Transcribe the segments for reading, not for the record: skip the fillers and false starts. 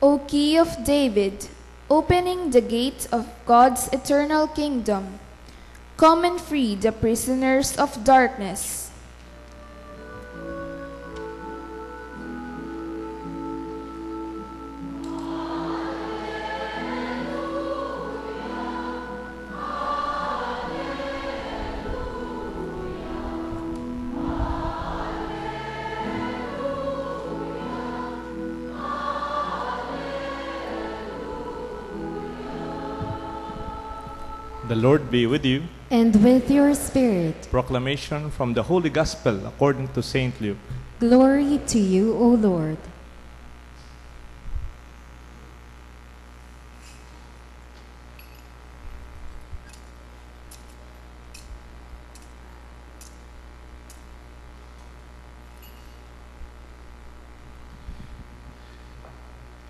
O key of David, opening the gates of God's eternal kingdom, come and free the prisoners of darkness. The Lord be with you. And with your spirit. Proclamation from the Holy Gospel according to Saint Luke. Glory to you, O Lord.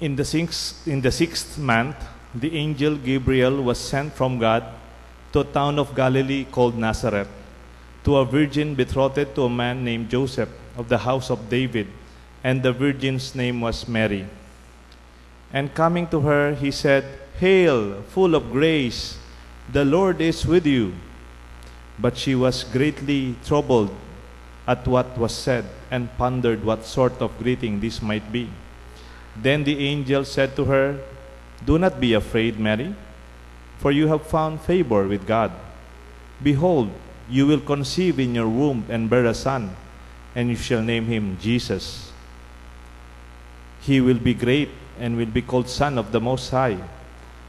In the sixth month, the angel Gabriel was sent from God to a town of Galilee called Nazareth, to a virgin betrothed to a man named Joseph of the house of David, and the virgin's name was Mary. And coming to her, he said, "Hail, full of grace, the Lord is with you." But she was greatly troubled at what was said, and pondered what sort of greeting this might be. Then the angel said to her, "Do not be afraid, Mary, for you have found favor with God. Behold, you will conceive in your womb and bear a son, and you shall name him Jesus. He will be great and will be called Son of the Most High.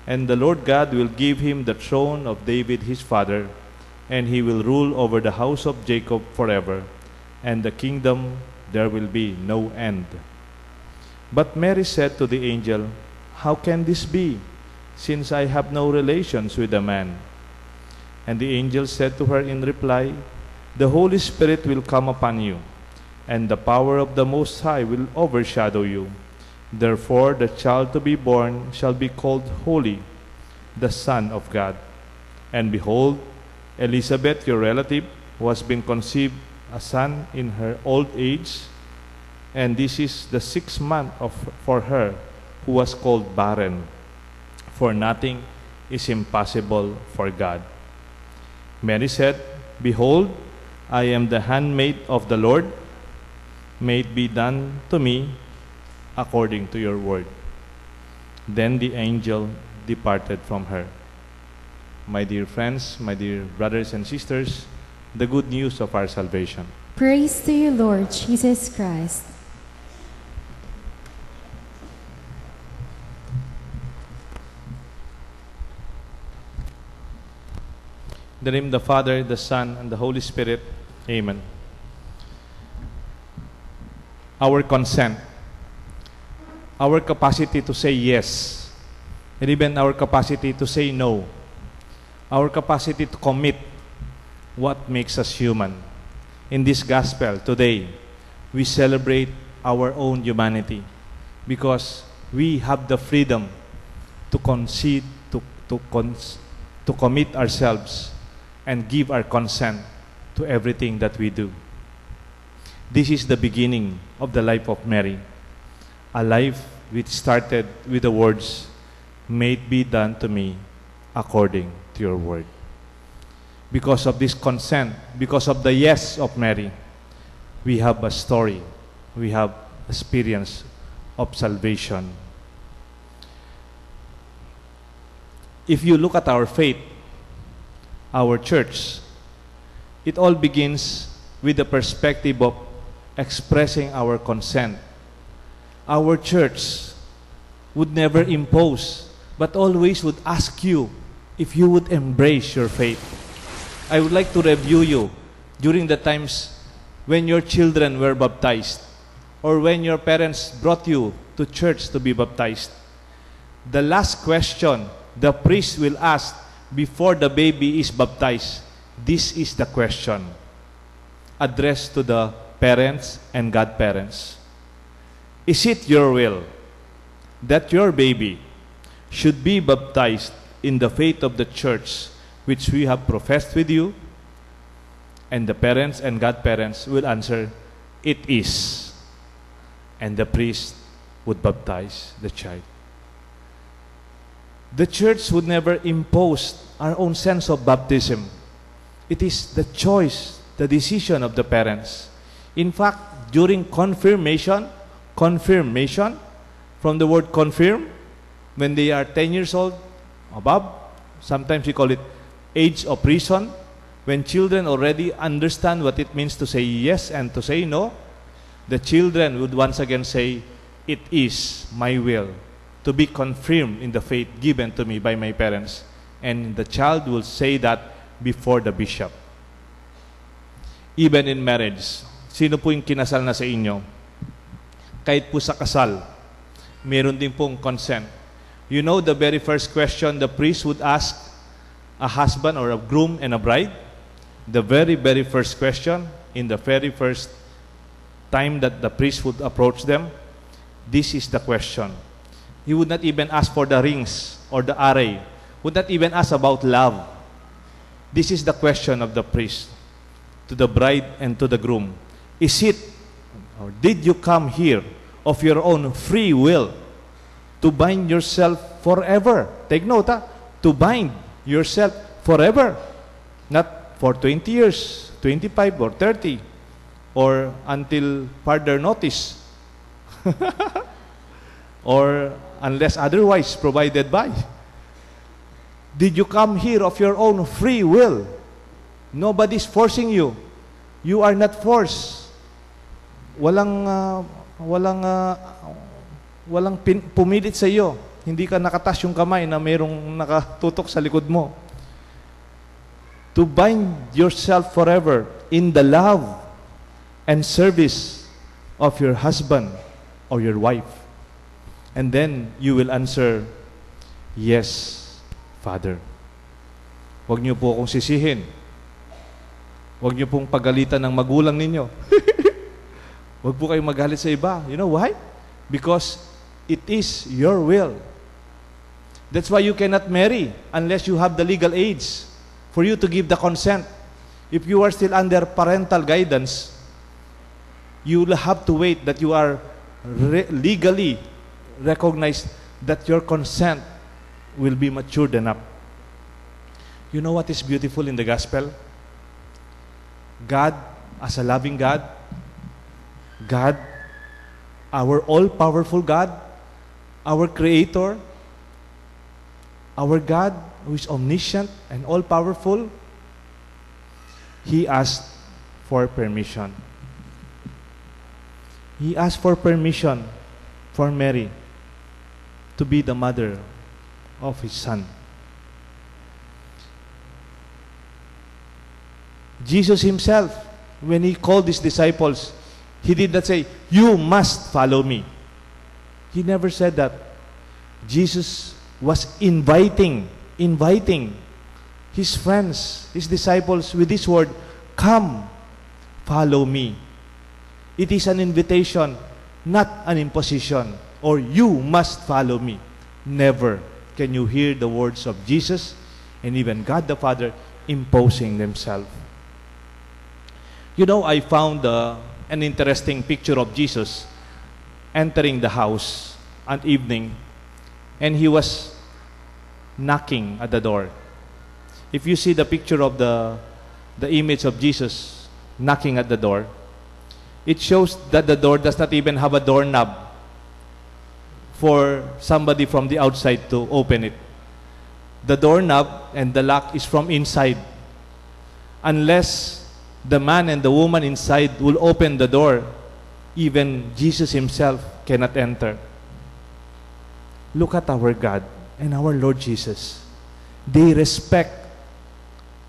And the Lord God will give him the throne of David his father, and he will rule over the house of Jacob forever, and the kingdom there will be no end." But Mary said to the angel, "How can this be, since I have no relations with a man?" And the angel said to her in reply, "The Holy Spirit will come upon you, and the power of the Most High will overshadow you. Therefore the child to be born shall be called Holy, the Son of God. And behold, Elizabeth, your relative, who has been conceived a son in her old age, and this is the 6th month for her who was called barren, for nothing is impossible for God." Mary said, "Behold, I am the handmaid of the Lord. May it be done to me according to your word." Then the angel departed from her. My dear friends, my dear brothers and sisters, the good news of our salvation. Praise to you, Lord Jesus Christ. In the name of the Father, the Son, and the Holy Spirit. Amen. Our consent, our capacity to say yes, and even our capacity to say no, our capacity to commit what makes us human. In this gospel today, we celebrate our own humanity because we have the freedom to concede, to commit ourselves and give our consent to everything that we do. This is the beginning of the life of Mary, a life which started with the words, "May it be done to me according to your word." Because of this consent, because of the yes of Mary, we have a story, we have experience of salvation. If you look at our faith, our church, it all begins with the perspective of expressing our consent. Our church would never impose, but always would ask you if you would embrace your faith. I would like to review you during the times when your children were baptized or when your parents brought you to church to be baptized. The last question the priest will ask before the baby is baptized, this is the question addressed to the parents and godparents. Is it your will that your baby should be baptized in the faith of the church which we have professed with you? And the parents and godparents will answer, "It is." And the priest would baptize the child. The church would never impose our own sense of baptism. It is the choice, the decision of the parents. In fact, during confirmation, from the word confirm, when they are 10 years old, above, sometimes we call it age of reason, when children already understand what it means to say yes and to say no, the children would once again say, "It is my will to be confirmed in the faith given to me by my parents." And the child will say that before the bishop. Even in marriage, sino po yung kinasal na sa inyo? Kahit po sa kasal, meron din pong consent. You know the very first question the priest would ask a husband or a groom and a bride? The very, very first question, in the very first time that the priest would approach them, this is the question. He would not even ask for the rings or the array. Would not even ask about love. This is the question of the priest to the bride and to the groom. Is it, or did you come here of your own free will to bind yourself forever? Take note, to bind yourself forever. Not for 20 years, 25 or 30, or until further notice. Or unless otherwise provided by. Did you come here of your own free will? Nobody's forcing you. You are not forced. Walang pumilit sa iyo. Hindi ka nakatas yung kamay na mayroong nakatutok sa likod mo. To bind yourself forever in the love and service of your husband or your wife. And then you will answer, "Yes, Father." Huwag niyo po akong sisihin. Huwag niyo pong pagalitan ng magulang ninyo. Huwag po kayong magalit sa iba. You know why? Because it is your will. That's why you cannot marry unless you have the legal age for you to give the consent. If you are still under parental guidance, you will have to wait that you are legally recognized that your consent will be matured enough. You know what is beautiful in the gospel? God, as a loving God, our all-powerful God, our Creator, our God who is omniscient and all-powerful, He asked for permission. He asked for permission for Mary to be the mother of His Son. Jesus Himself, when He called His disciples, He did not say, "You must follow me." He never said that. Jesus was inviting His friends, His disciples with this word, "Come, follow me." It is an invitation, not an imposition, or "You must follow me." Never can you hear the words of Jesus and even God the Father imposing themselves. You know, I found an interesting picture of Jesus entering the house at evening, and He was knocking at the door. If you see the picture of the image of Jesus knocking at the door, it shows that the door does not even have a doorknob for somebody from the outside to open it. The doorknob and the lock is from inside. Unless the man and the woman inside will open the door, even Jesus Himself cannot enter. Look at our God and our Lord Jesus. They respect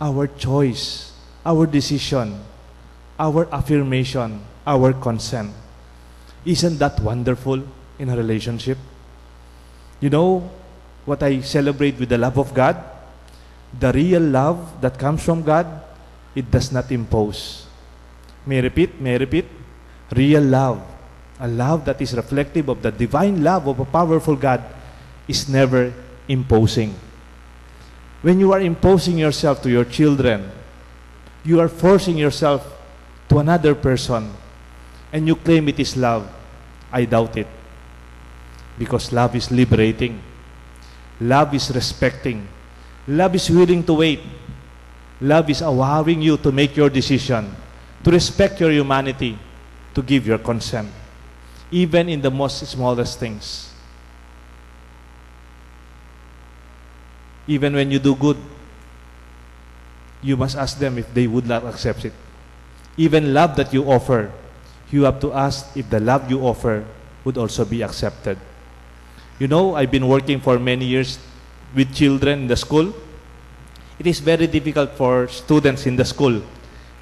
our choice, our decision, our affirmation, our consent. Isn't that wonderful in a relationship? You know what I celebrate with the love of God? The real love that comes from God, it does not impose. May I repeat? Real love, a love that is reflective of the divine love of a powerful God, is never imposing. When you are imposing yourself to your children, you are forcing yourself to another person, and you claim it is love, I doubt it. Because love is liberating. Love is respecting. Love is willing to wait. Love is allowing you to make your decision, to respect your humanity, to give your consent, even in the most smallest things. Even when you do good, you must ask them if they would not accept it. Even love that you offer, you have to ask if the love you offer would also be accepted. You know, I've been working for many years with children in the school. It is very difficult for students in the school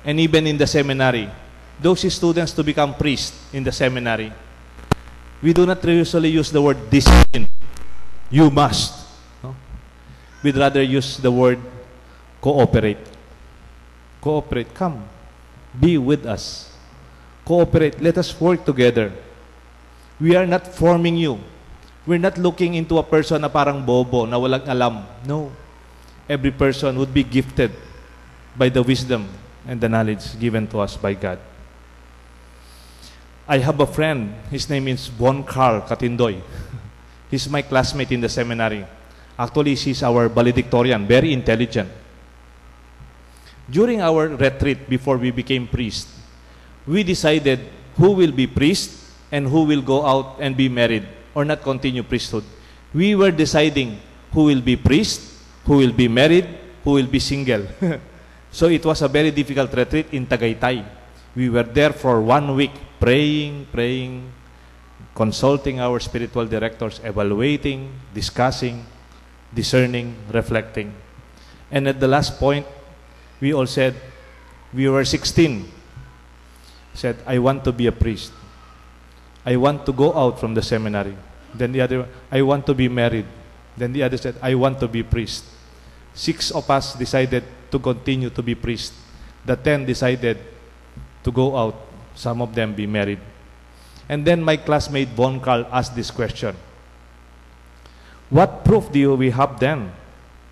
and even in the seminary, those students to become priests in the seminary. We do not usually use the word discipline. You must. No? We'd rather use the word cooperate. Cooperate. Come. Be with us. Cooperate. Let us work together. We are not forming you. We're not looking into a person na parang bobo, na walang alam. No. Every person would be gifted by the wisdom and the knowledge given to us by God. I have a friend. His name is Bon Carl Katindoy. He's my classmate in the seminary. Actually, she's our valedictorian, very intelligent. During our retreat, before we became priests, we decided who will be priest and who will go out and be married or not continue priesthood. We were deciding who will be priest, who will be married, who will be single. So it was a very difficult retreat in Tagaytay. We were there for 1 week, praying, consulting our spiritual directors, evaluating, discussing, discerning, reflecting. And at the last point, we all said, we were 16, said, I want to be a priest. I want to go out from the seminary. Then the other, I want to be married. Then the other said, I want to be priest. 6 of us decided to continue to be priest. The 10 decided to go out. Some of them be married. And then my classmate Von Carl asked this question. What proof do we have then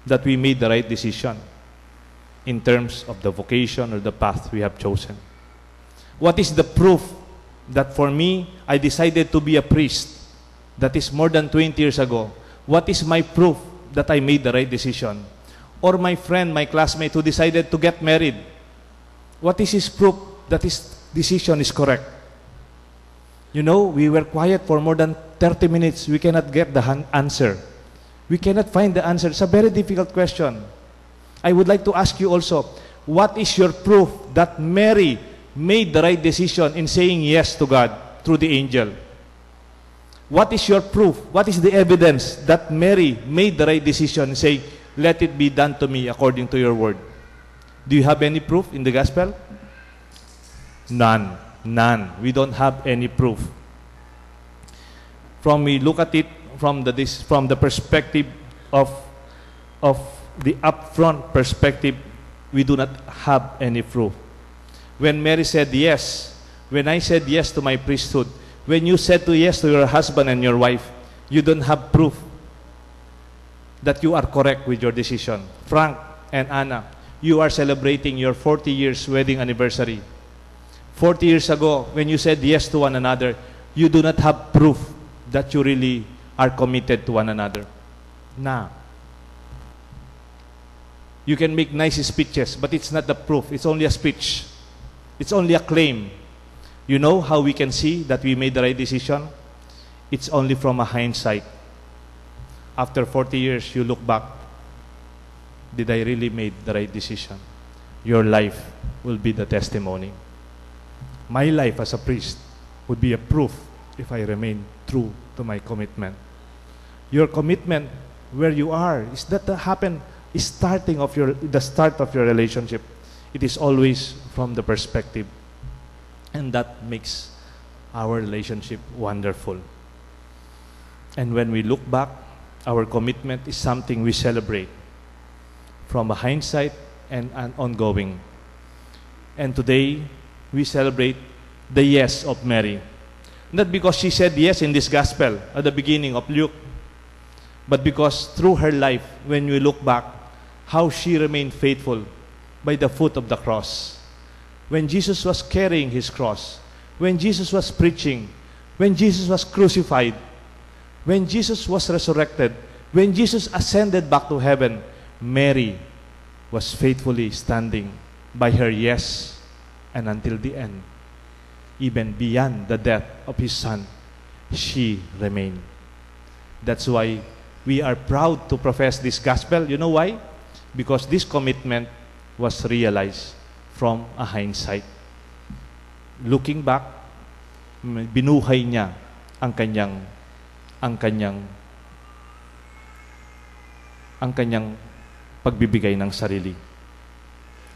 that we made the right decision in terms of the vocation or the path we have chosen? What is the proof that for me, I decided to be a priest? That is more than 20 years ago. What is my proof that I made the right decision? Or my friend, my classmate who decided to get married, what is his proof that his decision is correct? You know, we were quiet for more than 30 minutes. We cannot get the answer. We cannot find the answer. It's a very difficult question. I would like to ask you also, what is your proof that Mary made the right decision in saying yes to God through the angel? What is your proof? What is the evidence that Mary made the right decision in saying, let it be done to me according to your word? Do you have any proof in the gospel? None. None. We don't have any proof. We look at it from the perspective of the upfront perspective, we do not have any proof. When Mary said yes, when I said yes to my priesthood, when you said yes to your husband and your wife, you don't have proof that you are correct with your decision. Frank and Anna, you are celebrating your 40 years wedding anniversary. 40 years ago, when you said yes to one another, you do not have proof that you really are committed to one another. Nah. You can make nice speeches, but it's not the proof. It's only a speech. It's only a claim. You know how we can see that we made the right decision? It's only from a hindsight. After 40 years, you look back. Did I really make the right decision? Your life will be the testimony. My life as a priest would be a proof if I remain true to my commitment. Your commitment, where you are, is that the start of your relationship. It is always from the perspective. And that makes our relationship wonderful. And when we look back, our commitment is something we celebrate from a hindsight and an ongoing. And today, we celebrate the yes of Mary. Not because she said yes in this gospel at the beginning of Luke, but because through her life, when we look back, how she remained faithful by the foot of the cross. When Jesus was carrying his cross, when Jesus was preaching, when Jesus was crucified, When Jesus was resurrected, when Jesus ascended back to heaven, Mary was faithfully standing by her yes and until the end. Even beyond the death of his son, she remained. That's why we are proud to profess this gospel. You know why? Because this commitment was realized from a hindsight. Looking back, binuhay niya ang kanyang pagbibigay ng sarili.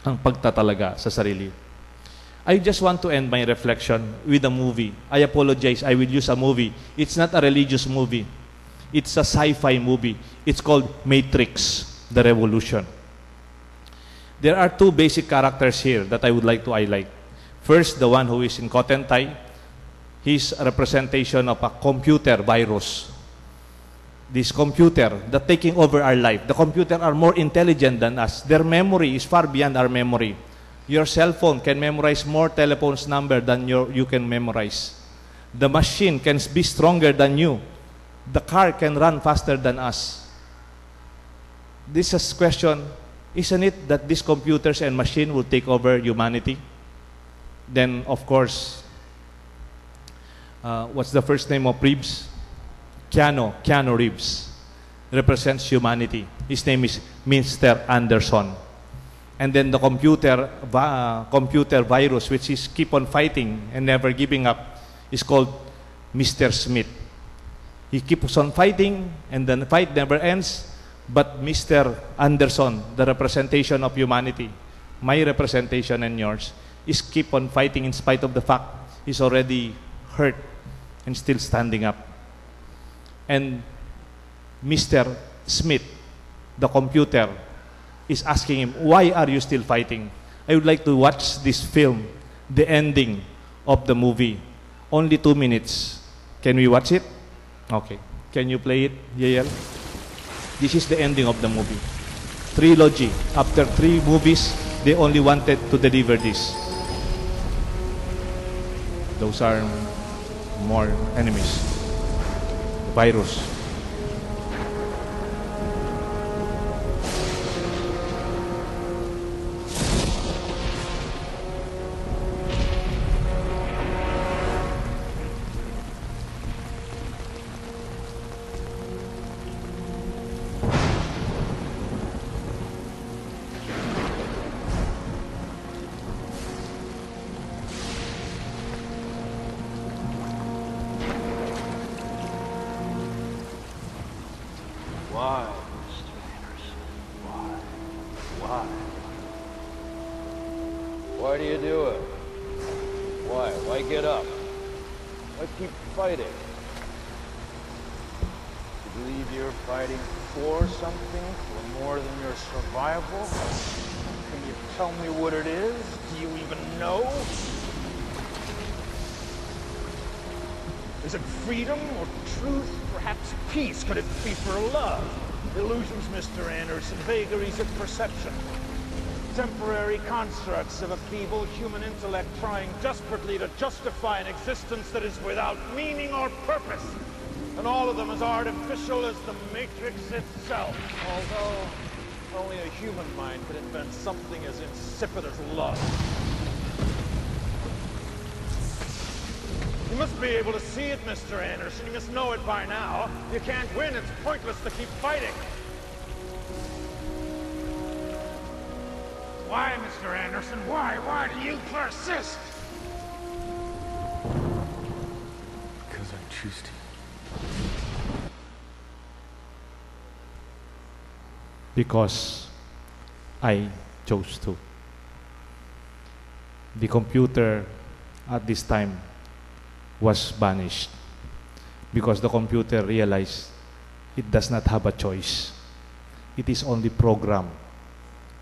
Ang pagtatalaga sa sarili. I just want to end my reflection with a movie. I apologize, I will use a movie. It's not a religious movie. It's a sci-fi movie. It's called Matrix, The Revolution. There are two basic characters here that I would like to highlight. First, the one who is in coat and tie. He's a representation of a computer virus. This computer that taking over our life. The computer are more intelligent than us. Their memory is far beyond our memory. Your cell phone can memorize more telephone's number than you can memorize. The machine can be stronger than you. The car can run faster than us. This is question, isn't it that these computers and machine will take over humanity? Then, of course, what's the first name of Reeves? Keanu Reeves represents humanity. His name is Mr. Anderson. And then the computer virus, which is keep on fighting and never giving up, is called Mr. Smith. He keeps on fighting, and then the fight never ends. But Mr. Anderson, the representation of humanity, my representation and yours, is keep on fighting in spite of the fact he's already hurt and still standing up. And Mr. Smith, the computer, is asking him, why are you still fighting? I would like to watch this film, the ending of the movie. Only 2 minutes. Can we watch it? Okay. Can you play it, Yael? This is the ending of the movie. Trilogy. After 3 movies, they only wanted to deliver this. Those are more enemies. The virus. Why, Mr. Anderson? Why? Why? Why do you do it? Why? Why get up? Why keep fighting? You believe you're fighting for something, for more than your survival? Can you tell me what it is? Do you even know? Is it freedom or truth? Perhaps peace? Could it be for love? Illusions, Mr. Anderson, vagaries of perception. Temporary constructs of a feeble human intellect trying desperately to justify an existence that is without meaning or purpose. And all of them as artificial as the Matrix itself. Although only a human mind could invent something as insipid as love. You must be able to see it, Mr. Anderson. You must know it by now. You can't win. It's pointless to keep fighting. Why, Mr. Anderson? Why? Why do you persist? Because I choose to. Because I chose to. The computer at this time was banished because the computer realized it does not have a choice. It is only programmed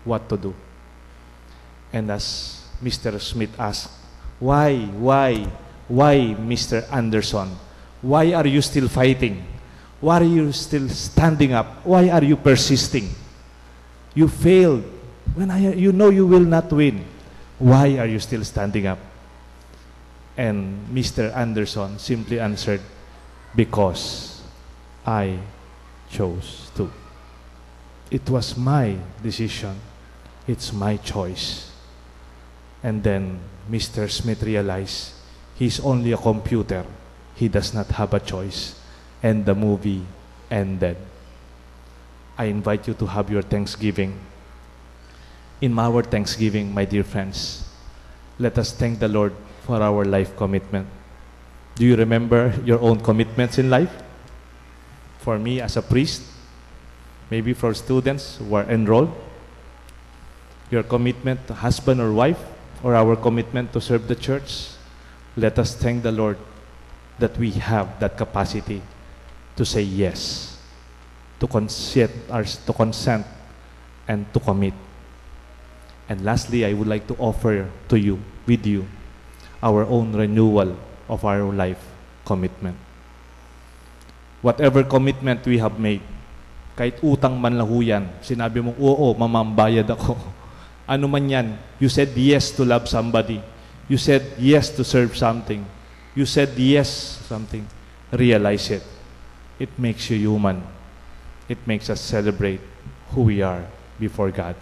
what to do. And as Mr. Smith asked, why, Mr. Anderson? Why are you still fighting? Why are you still standing up? Why are you persisting? You failed. You know you will not win. Why are you still standing up? And Mr. Anderson simply answered, because I chose to. It was my decision. It's my choice. And then Mr. Smith realized he's only a computer. He does not have a choice. And the movie ended. I invite you to have your Thanksgiving. In our Thanksgiving, my dear friends, let us thank the Lord for our life commitment. Do you remember your own commitments in life? For me, as a priest, maybe for students who are enrolled, your commitment to husband or wife, or our commitment to serve the church, let us thank the Lord that we have that capacity to say yes, to consent, and to commit. And lastly, I would like to offer to you, with you, our own renewal of our life commitment. Whatever commitment we have made, kahit utang man lang ho yan, sinabi mong, oo, mamambayad ako. Ano man yan, you said yes to love somebody. You said yes to serve something. You said yes something. Realize it. It makes you human. It makes us celebrate who we are before God.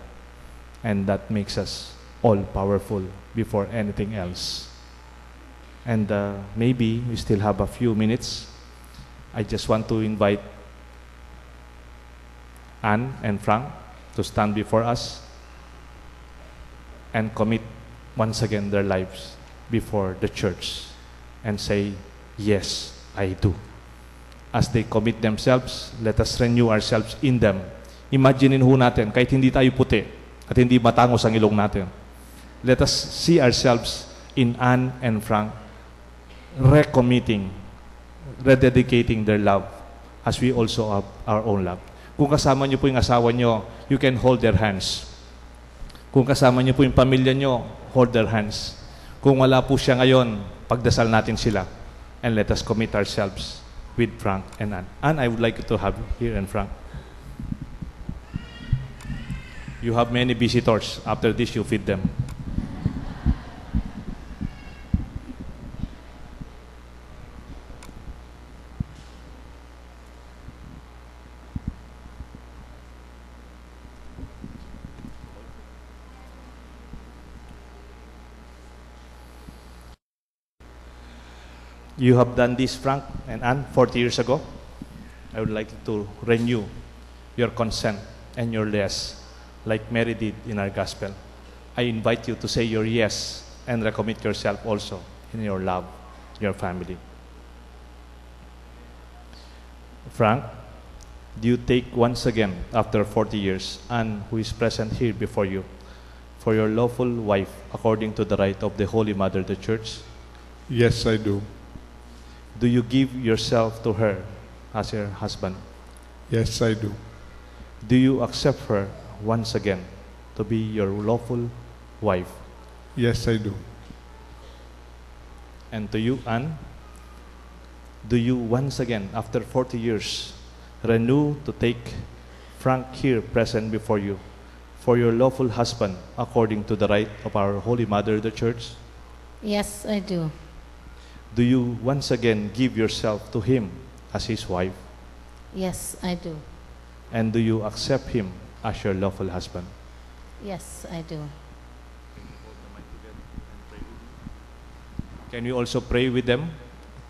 And that makes us all-powerful before anything else. And maybe we still have a few minutes. I just want to invite Anne and Frank to stand before us and commit once again their lives before the church and say, yes, I do. As they commit themselves, let us renew ourselves in them. Imaginein ho natin, kahit hindi tayo puti at hindi matangos ang ilong natin, let us see ourselves in Anne and Frank recommitting, rededicating their love as we also have our own love. Kung kasama niyo po yung asawa niyo, you can hold their hands. Kung kasama niyo po yung pamilya niyo, hold their hands. Kung wala po siya ngayon, pagdasal natin sila. And let us commit ourselves with Frank and Anne. Anne, I would like you to have here and Frank. You have many visitors. After this, you feed them. You have done this, Frank and Anne, 40 years ago. I would like to renew your consent and your yes, like Mary did in our gospel. I invite you to say your yes and recommit yourself also in your love, your family. Frank, do you take once again, after 40 years, Anne, who is present here before you, for your lawful wife according to the right of the Holy Mother, the Church? Yes, I do. Do you give yourself to her as your husband? Yes, I do. Do you accept her once again to be your lawful wife? Yes, I do. And to you, Anne, do you once again, after 40 years, renew to take Frank here present before you for your lawful husband according to the right of our Holy Mother, the Church? Yes, I do. Do you once again give yourself to him as his wife? Yes, I do. And do you accept him as your lawful husband? Yes, I do. Can we also pray with them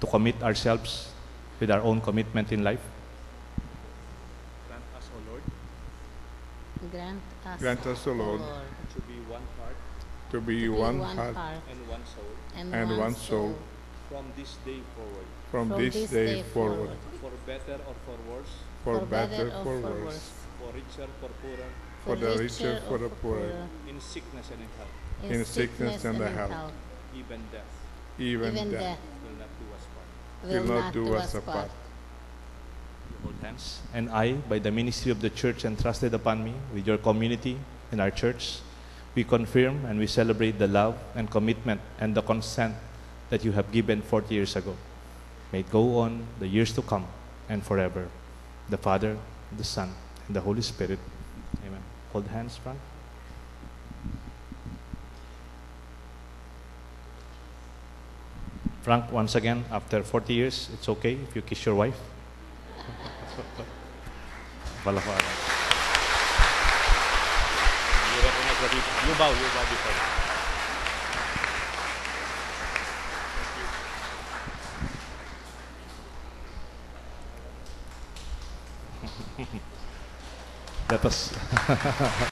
to commit ourselves with our own commitment in life? Grant us, O Lord, Grant us, O Lord, to be one heart to be one heart and one soul and one soul from this day forward, from this day forward, for better or for worse, for better, for worse, for richer, for poorer, for the richer, for the poorer, in sickness and in health, in sickness and the health, even death even death will not do us part. will not do us apart. You hold hands. And I, by the ministry of the church entrusted upon me with your community in our church, we confirm and we celebrate the love and commitment and the consent that you have given 40 years ago. May it go on the years to come and forever. The Father, the Son, and the Holy Spirit. Amen. Hold hands, Frank. Frank, once again, after 40 years, it's okay if you kiss your wife. Palakpakan. You recognize that you bow before. Let us